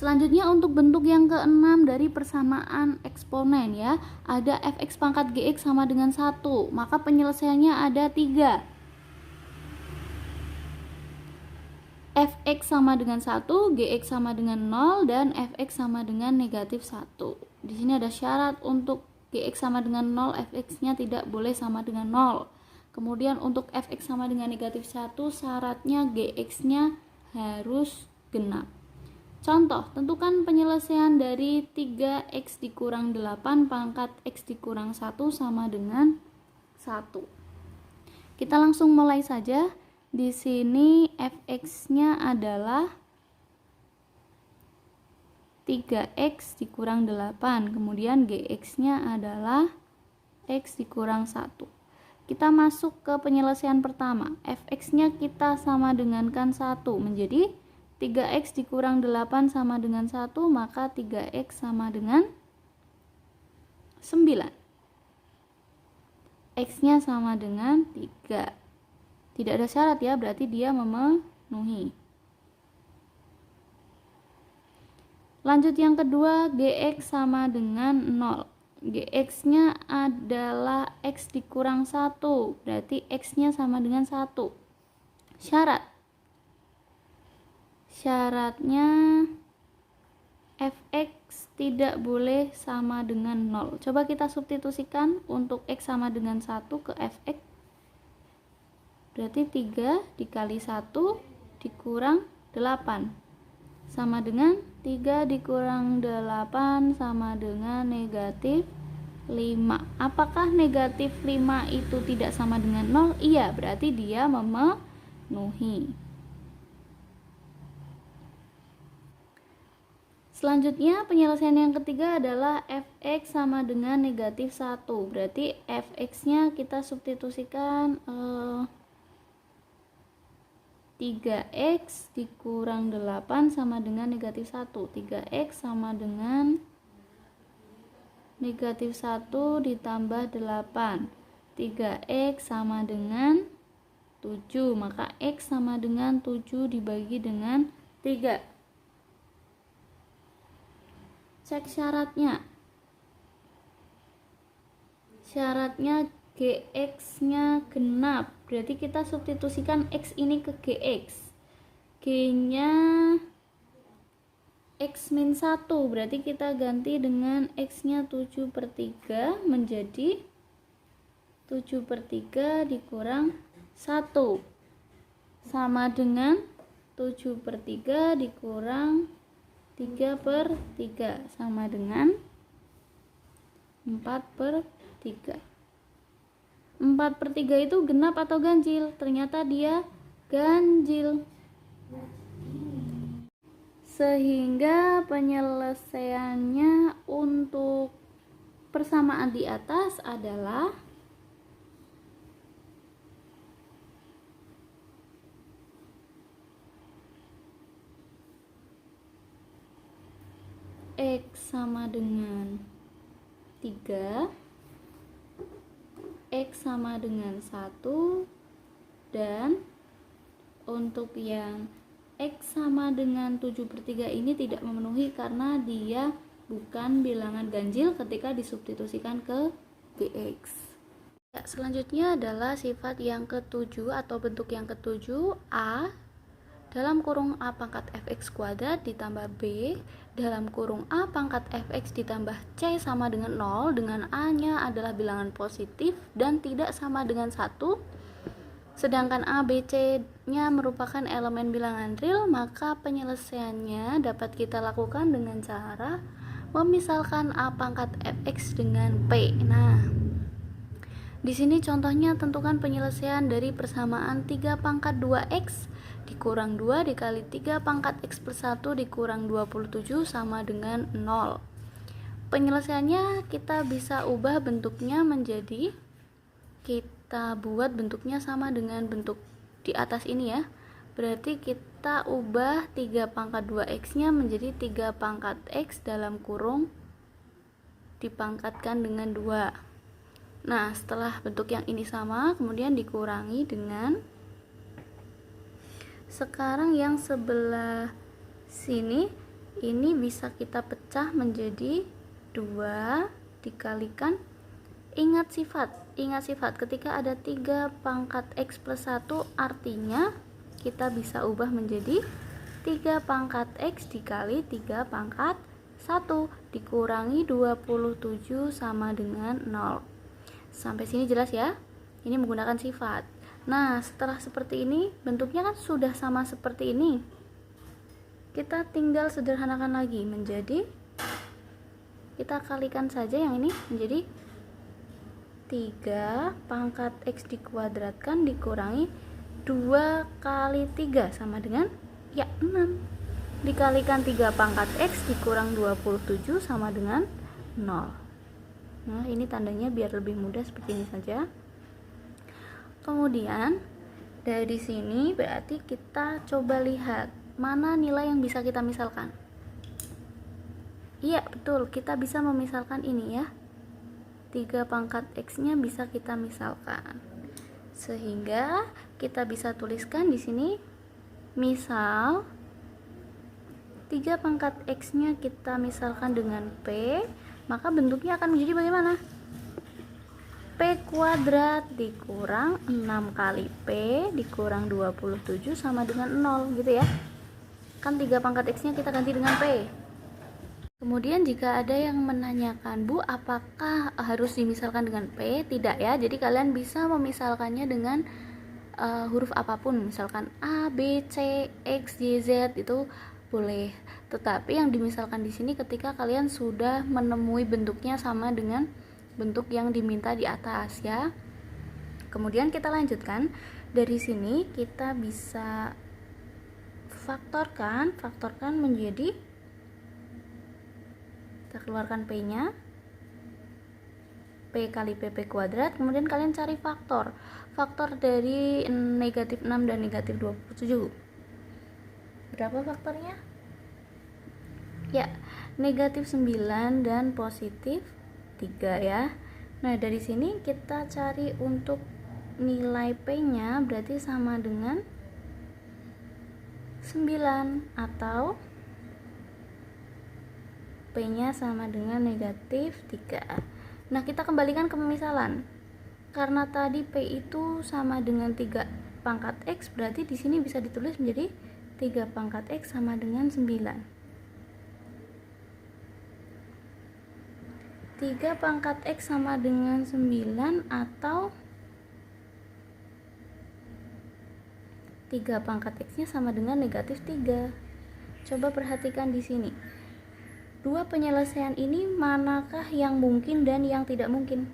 Selanjutnya untuk bentuk yang keenam dari persamaan eksponen ya, ada fx pangkat gx sama dengan 1, maka penyelesaiannya ada 3. Fx sama dengan 1, gx sama dengan 0, dan fx sama dengan negatif 1. Di sini ada syarat untuk gx sama dengan 0, fx-nya tidak boleh sama dengan 0. Kemudian untuk fx sama dengan negatif 1, syaratnya gx-nya harus genap. Contoh, tentukan penyelesaian dari 3x dikurang 8 pangkat x dikurang 1 sama dengan 1. Kita langsung mulai saja. Di sini fx-nya adalah 3x dikurang 8, kemudian gx-nya adalah x dikurang 1. Kita masuk ke penyelesaian pertama. Fx-nya kita sama dengankan 1, menjadi 3x dikurang 8 sama dengan 1, maka 3x sama dengan 9. X-nya sama dengan 3. Tidak ada syarat ya, berarti dia memenuhi. Lanjut yang kedua, gx sama dengan 0. Gx-nya adalah x dikurang 1, berarti x-nya sama dengan 1. Syaratnya fx tidak boleh sama dengan 0. Coba kita substitusikan untuk x sama dengan 1 ke fx. Berarti 3 dikali 1 dikurang 8 sama dengan 3 dikurang 8 sama dengan negatif 5. Apakah negatif 5 itu tidak sama dengan 0? Iya, berarti dia memenuhi. Selanjutnya penyelesaian yang ketiga adalah fx sama dengan negatif 1. Berarti fx-nya kita substitusikan 3x dikurang 8 sama dengan negatif 1. 3x sama dengan negatif 1 ditambah 8. 3x sama dengan 7. Maka x sama dengan 7 dibagi dengan 3. Cek syaratnya. Syaratnya gx-nya genap. Berarti kita substitusikan x ini ke gx. G-nya x min 1. Berarti kita ganti dengan x-nya 7/3 menjadi 7/3 dikurang 1. Sama dengan 7/3 dikurang 3/3 sama dengan 4/3. 4/3 itu genap atau ganjil? Ternyata dia ganjil. Sehingga penyelesaiannya untuk persamaan di atas adalah x sama dengan 3, x sama dengan 1, dan untuk yang x sama dengan 7/3 ini tidak memenuhi karena dia bukan bilangan ganjil ketika disubstitusikan ke gx. Ya, selanjutnya adalah sifat yang ketujuh atau bentuk yang ketujuh, a dalam kurung a pangkat fx kuadrat ditambah b dalam kurung a pangkat fx ditambah c sama dengan 0, dengan a nya adalah bilangan positif dan tidak sama dengan 1, sedangkan a, b, c nya merupakan elemen bilangan real, maka penyelesaiannya dapat kita lakukan dengan cara memisalkan a pangkat fx dengan p. Nah, di sini contohnya tentukan penyelesaian dari persamaan 3 pangkat 2x dikurang 2 dikali 3 pangkat x per 1 dikurang 27 sama dengan 0. Penyelesaiannya kita bisa ubah bentuknya menjadi, kita buat bentuknya sama dengan bentuk di atas ini ya. Berarti kita ubah 3 pangkat 2x nya menjadi 3 pangkat x dalam kurung dipangkatkan dengan 2. Nah, setelah bentuk yang ini sama, kemudian dikurangi dengan, sekarang yang sebelah sini ini bisa kita pecah menjadi 2 dikalikan, ingat sifat ketika ada 3 pangkat X plus 1 artinya kita bisa ubah menjadi 3 pangkat X dikali 3 pangkat 1 dikurangi 27 sama dengan 0. Sampai sini jelas ya? Ini menggunakan sifat. Nah, setelah seperti ini, bentuknya kan sudah sama seperti ini. Kita tinggal sederhanakan lagi menjadi, kita kalikan saja yang ini menjadi 3 pangkat X dikuadratkan dikurangi 2 kali 3 sama dengan ya 6. Dikalikan 3 pangkat X dikurang 27 sama dengan 0. Nah, ini tandanya biar lebih mudah seperti ini saja. Kemudian dari sini berarti kita coba lihat mana nilai yang bisa kita misalkan. Iya, betul, kita bisa memisalkan ini ya. 3 pangkat X nya bisa kita misalkan. Sehingga kita bisa tuliskan di sini misal 3 pangkat X nya kita misalkan dengan P, maka bentuknya akan menjadi bagaimana? P kuadrat dikurang 6 kali P dikurang 27 sama dengan 0 gitu ya. Kan 3 pangkat X nya kita ganti dengan P. Kemudian jika ada yang menanyakan, Bu, apakah harus dimisalkan dengan P? Tidak ya, jadi kalian bisa memisalkannya dengan huruf apapun, misalkan A, B, C, X, Y, Z itu boleh. Tetapi yang dimisalkan di sini ketika kalian sudah menemui bentuknya sama dengan bentuk yang diminta di atas ya. Kemudian kita lanjutkan. Dari sini kita bisa faktorkan menjadi, kita keluarkan P nya, P kali PP kuadrat. Kemudian kalian cari faktor dari negatif 6 dan negatif 27. Berapa faktornya? Ya, negatif 9 dan positif 3 ya. Nah, dari sini kita cari untuk nilai P nya berarti sama dengan 9 atau P nya sama dengan negatif 3. Nah, kita kembalikan ke pemisalan. Karena tadi P itu sama dengan 3 pangkat X, berarti di sini bisa ditulis menjadi 3 pangkat X sama dengan 9. 3 pangkat X sama dengan 9 atau 3 pangkat X nya sama dengan negatif 3. Coba perhatikan di sini. Dua penyelesaian ini manakah yang mungkin dan yang tidak mungkin?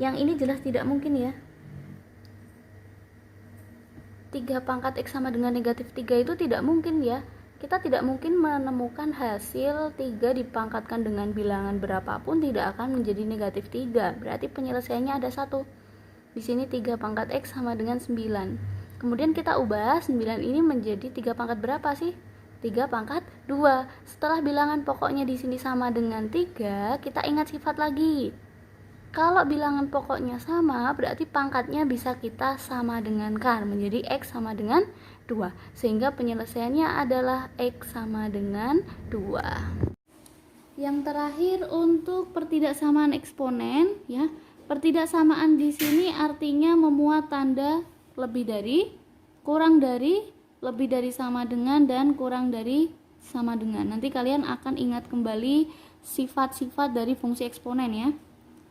Yang ini jelas tidak mungkin ya. 3 pangkat X sama dengan negatif 3 itu tidak mungkin ya. Kita tidak mungkin menemukan hasil 3 dipangkatkan dengan bilangan berapapun tidak akan menjadi negatif 3. Berarti penyelesaiannya ada 1. Di sini 3 pangkat X sama dengan 9. Kemudian kita ubah 9 ini menjadi 3 pangkat berapa sih? 3 pangkat 2. Setelah bilangan pokoknya di sini sama dengan 3, kita ingat sifat lagi. Kalau bilangan pokoknya sama, berarti pangkatnya bisa kita sama dengankan menjadi X sama dengan 2. Sehingga penyelesaiannya adalah X sama dengan 2. Yang terakhir untuk pertidaksamaan eksponen ya. Pertidaksamaan di sini artinya memuat tanda lebih dari, kurang dari, lebih dari sama dengan, dan kurang dari sama dengan. Nanti kalian akan ingat kembali sifat-sifat dari fungsi eksponen ya.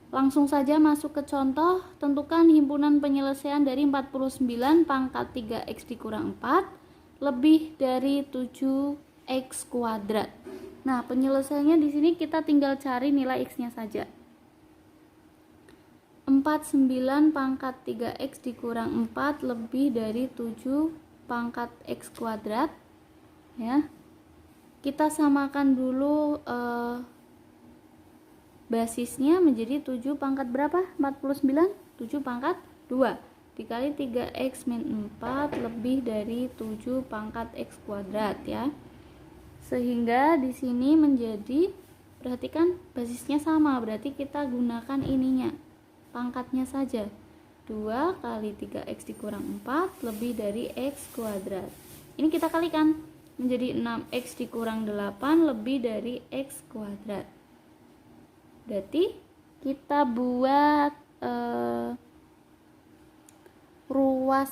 Langsung saja masuk ke contoh. Tentukan himpunan penyelesaian dari 49 pangkat 3x dikurang 4 lebih dari 7x kuadrat. Nah, penyelesaiannya di sini kita tinggal cari nilai x-nya saja. 49 pangkat 3x dikurang 4 lebih dari 7 pangkat x kuadrat ya. Kita samakan dulu basisnya menjadi 7 pangkat berapa? 49? 7 pangkat 2 dikali 3x min 4 lebih dari 7 pangkat x kuadrat ya. Sehingga di sini menjadi, perhatikan basisnya sama, berarti kita gunakan ininya, pangkatnya saja. 2 kali 3x dikurang 4 lebih dari x kuadrat. Ini kita kalikan. menjadi 6x dikurang 8 lebih dari x kuadrat. Berarti kita buat ruas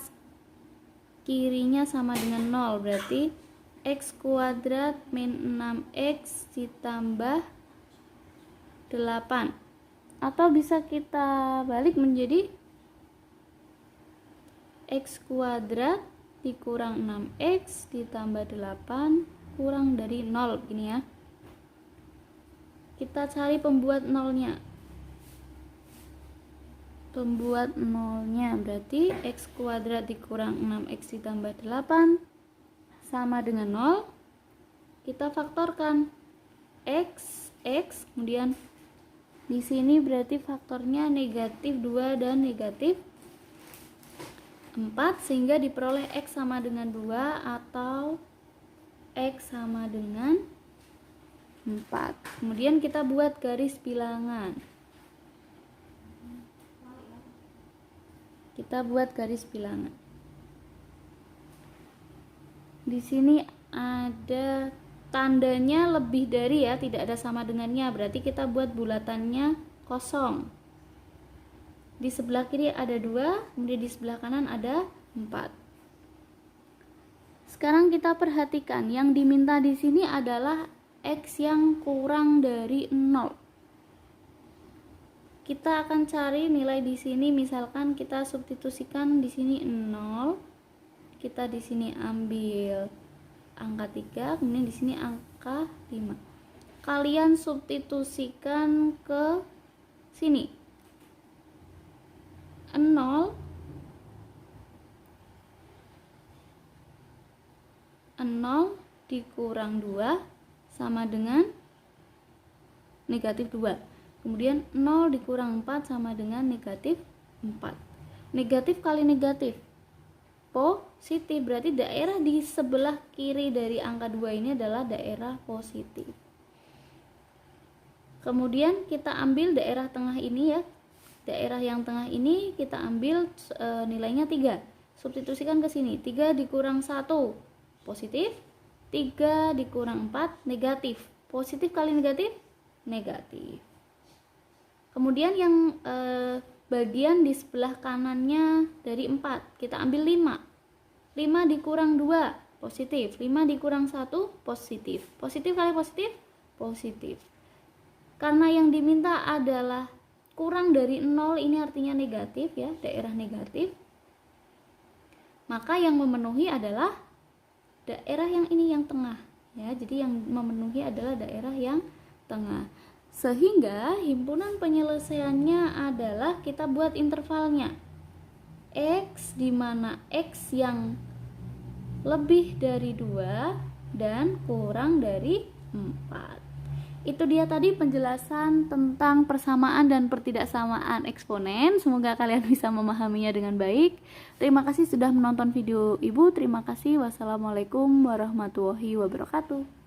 kirinya sama dengan 0. Berarti x kuadrat min 6x ditambah 8. Atau bisa kita balik menjadi x kuadrat dikurang 6x ditambah 8 kurang dari 0, begini ya. Kita cari pembuat nolnya. Pembuat nolnya berarti x kuadrat dikurang 6x ditambah 8 sama dengan 0. Kita faktorkan x, kemudian di sini berarti faktornya negatif 2 dan negatif 4, sehingga diperoleh x sama dengan 2 atau x sama dengan 4. Kemudian kita buat garis bilangan. Kita buat garis bilangan. Di sini ada tandanya lebih dari ya, tidak ada sama dengannya, berarti kita buat bulatannya kosong. Di sebelah kiri ada 2, kemudian di sebelah kanan ada 4. Sekarang kita perhatikan yang diminta di sini adalah x yang kurang dari 0. Kita akan cari nilai di sini, misalkan kita substitusikan di sini 0. Kita di sini ambil angka 3, kemudian di sini angka 5. Kalian substitusikan ke sini. 0 dikurang 2 sama dengan negatif 2. Kemudian 0 dikurang 4 sama dengan negatif 4. Negatif kali negatif positif, berarti daerah di sebelah kiri dari angka 2 ini adalah daerah positif. Kemudian kita ambil daerah tengah ini ya. Daerah yang tengah ini kita ambil nilainya 3. Substitusikan ke sini. 3 dikurang 1 positif, 3 dikurang 4 negatif. Positif kali negatif negatif. Kemudian yang bagian di sebelah kanannya dari 4 kita ambil 5. 5 dikurang 2 positif, 5 dikurang 1 positif. Positif kali positif positif. Karena yang diminta adalah kurang dari 0, ini artinya negatif ya, daerah negatif. Maka yang memenuhi adalah daerah yang ini, yang tengah ya. Jadi yang memenuhi adalah daerah yang tengah. Sehingga himpunan penyelesaiannya adalah kita buat intervalnya. X di mana X yang lebih dari 2 dan kurang dari 4. Itu dia tadi penjelasan tentang persamaan dan pertidaksamaan eksponen. Semoga kalian bisa memahaminya dengan baik. Terima kasih sudah menonton video Ibu. Terima kasih. Wassalamualaikum warahmatullahi wabarakatuh.